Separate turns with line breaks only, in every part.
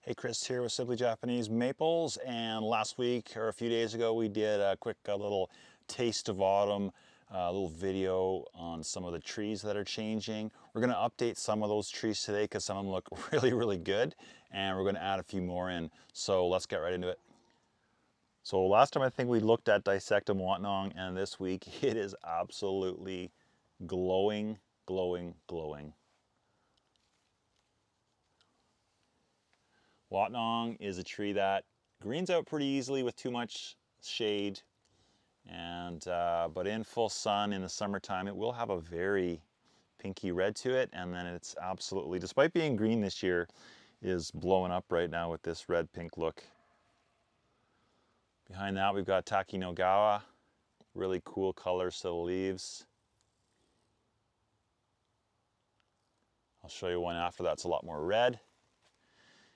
Hey, Chris here with Simply Japanese Maples, and last week or a few days ago we did a quick little taste of autumn, little video on some of the trees that are changing. We're going to update some of those trees today because some of them look really good, and we're going to add a few more in. So let's get right into it. So last time I think we looked at Dissectum Watnong, and this week it is absolutely glowing. Watnong is a tree that greens out pretty easily with too much shade, and but in full sun in the summertime it will have a very pinky red to it, and then it's absolutely, despite being green this year, is blowing up right now with this red pink look. Behind that we've got Taki-no-gawa, really cool colors to the leaves. I'll show you one after that's a lot more red.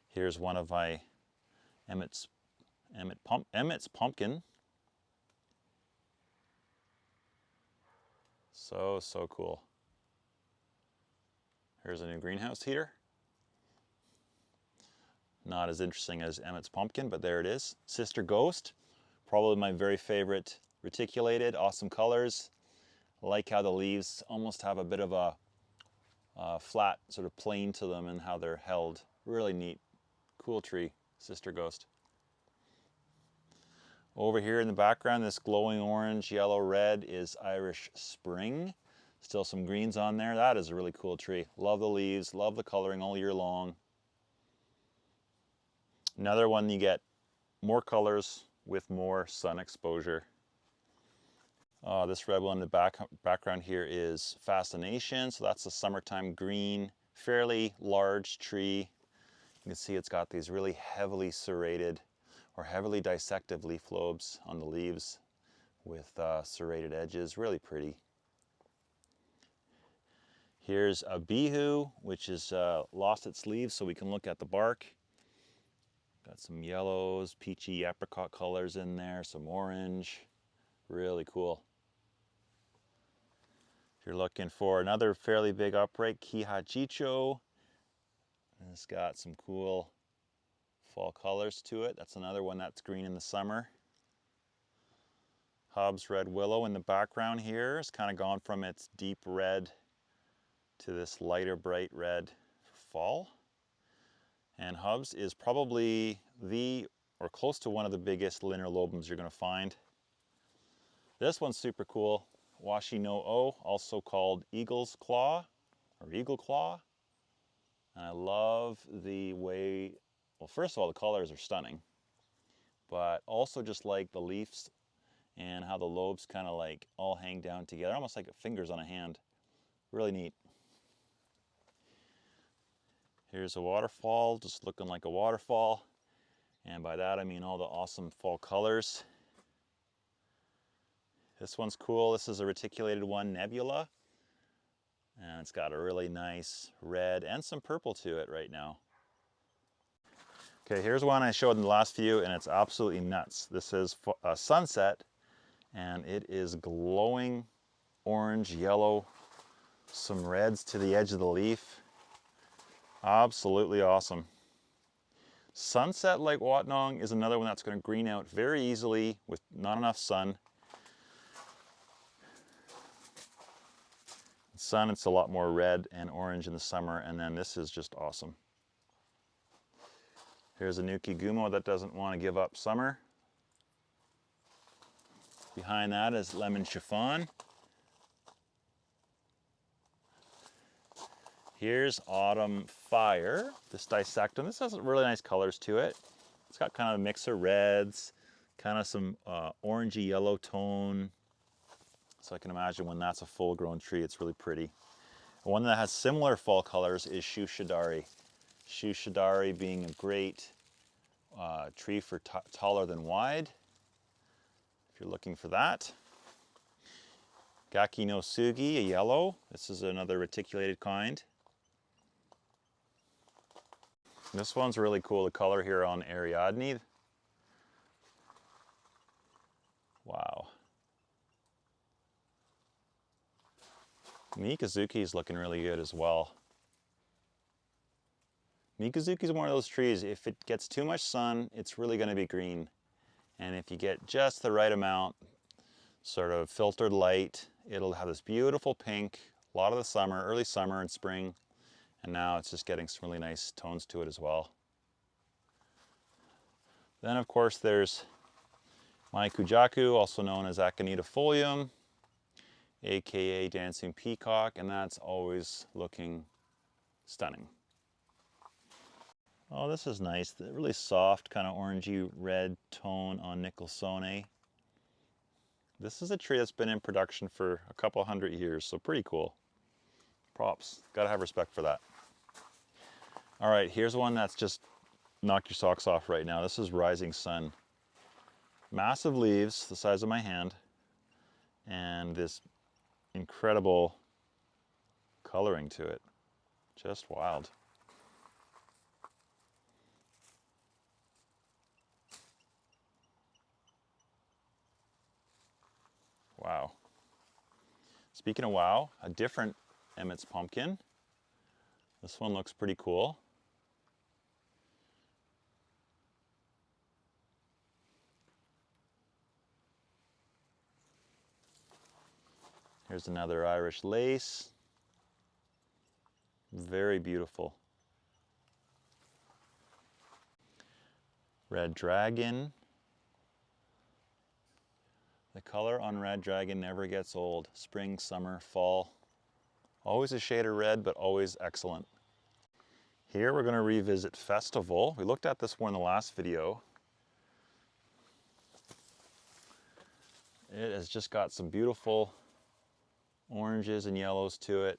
Here's one of my Emmett's pumpkin. So cool. Here's a new greenhouse heater. Not as interesting as Emmett's pumpkin, but there it is. Sister Ghost, probably my very favorite reticulated, awesome colors. I like how the leaves almost have a bit of a flat sort of plane to them and how they're held. Really neat. Cool tree, Sister Ghost. Over here in the background, this glowing orange, yellow, red is Irish Spring. Still some greens on there. That is a really cool tree. Love the leaves, love the coloring all year long. Another one, you get more colors with more sun exposure. This red one in the background here is Fascination. So that's a summertime green, fairly large tree. You can see it's got these really heavily serrated or heavily dissected leaf lobes on the leaves with serrated edges. Really pretty. Here's a Bihu, which has lost its leaves, so we can look at the bark. Got some yellows, peachy apricot colors in there, some orange. Really cool. If you're looking for another fairly big upright, Kihachicho, it's got some cool fall colors to it. That's another one that's green in the summer. Hobbs Red Willow in the background here has kind of gone from its deep red to this lighter bright red for fall. And Hobbs is probably the, or close to one of the biggest Linear-lobums you're going to find. This one's super cool. Washi no O, also called Eagle's Claw or Eagle Claw. And I love the way, well, first of all, the colors are stunning, but also just like the leaves and how the lobes kind of like all hang down together, almost like fingers on a hand. Really neat. Here's a waterfall, just looking like a waterfall. And by that I mean all the awesome fall colors. This one's cool. This is a reticulated one, Nebula. And it's got a really nice red and some purple to it right now. Okay, here's one I showed in the last few, and it's absolutely nuts. This is a Sunset, and it is glowing orange, yellow, some reds to the edge of the leaf. Absolutely awesome. Sunset, like Watnong, is another one that's going to green out very easily with not enough sun. Sun, it's a lot more red and orange in the summer, and then this is just awesome. Here's a Nuki Gumo that doesn't want to give up summer. Behind that is Lemon Chiffon. Here's Autumn Fire, this Dissectum. This has really nice colors to it. It's got kind of a mix of reds, kind of some orangey yellow tone. So I can imagine when that's a full-grown tree, it's really pretty. One that has similar fall colors is Shushidari. Shushidari being a great tree for taller than wide, if you're looking for that. Gaki no Sugi, a yellow. This is another reticulated kind. This one's really cool, the color here on Ariadne. Wow. Mikazuki is looking really good as well. Mikazuki is one of those trees, if it gets too much sun, it's really going to be green. And if you get just the right amount, sort of filtered light, it'll have this beautiful pink, a lot of the summer, early summer and spring. And now it's just getting some really nice tones to it as well. Then of course there's my Kujaku, also known as Aconita folium, aka dancing peacock, and that's always looking stunning. Oh, this is nice. The really soft, kind of orangey red tone on Nicholsone. This is a tree that's been in production for a couple hundred years, so pretty cool. Props. Gotta have respect for that. All right, here's one that's just knock your socks off right now. This is Rising Sun. Massive leaves, the size of my hand, and this incredible coloring to it. Just wild. Wow. Speaking of wow, a different Emmett's pumpkin. This one looks pretty cool. Here's another Irish lace. Very beautiful. Red Dragon. The color on Red Dragon never gets old. Spring, summer, fall. Always a shade of red, but always excellent. Here we're going to revisit Festival. We looked at this one in the last video. It has just got some beautiful oranges and yellows to it.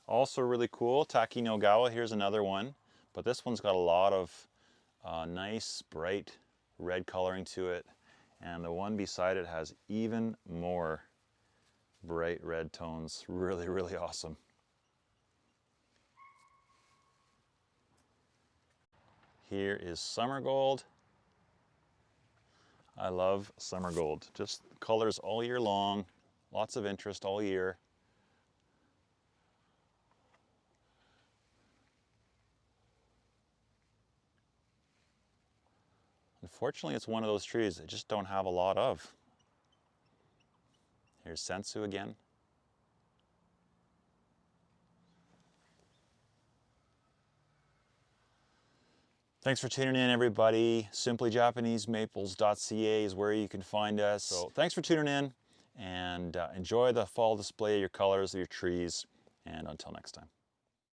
Also really cool, Taki no Gawa, here's another one. But this one's got a lot of nice, bright red coloring to it. And the one beside it has even more bright red tones. Really, really awesome. Here is Summer Gold. I love Summer Gold. Just colors all year long, lots of interest all year. Unfortunately, it's one of those trees that just don't have a lot of. Here's Sensu again. Thanks for tuning in, everybody. SimplyJapaneseMaples.ca is where you can find us. So thanks for tuning in, and enjoy the fall display of your colors of your trees, and until next time.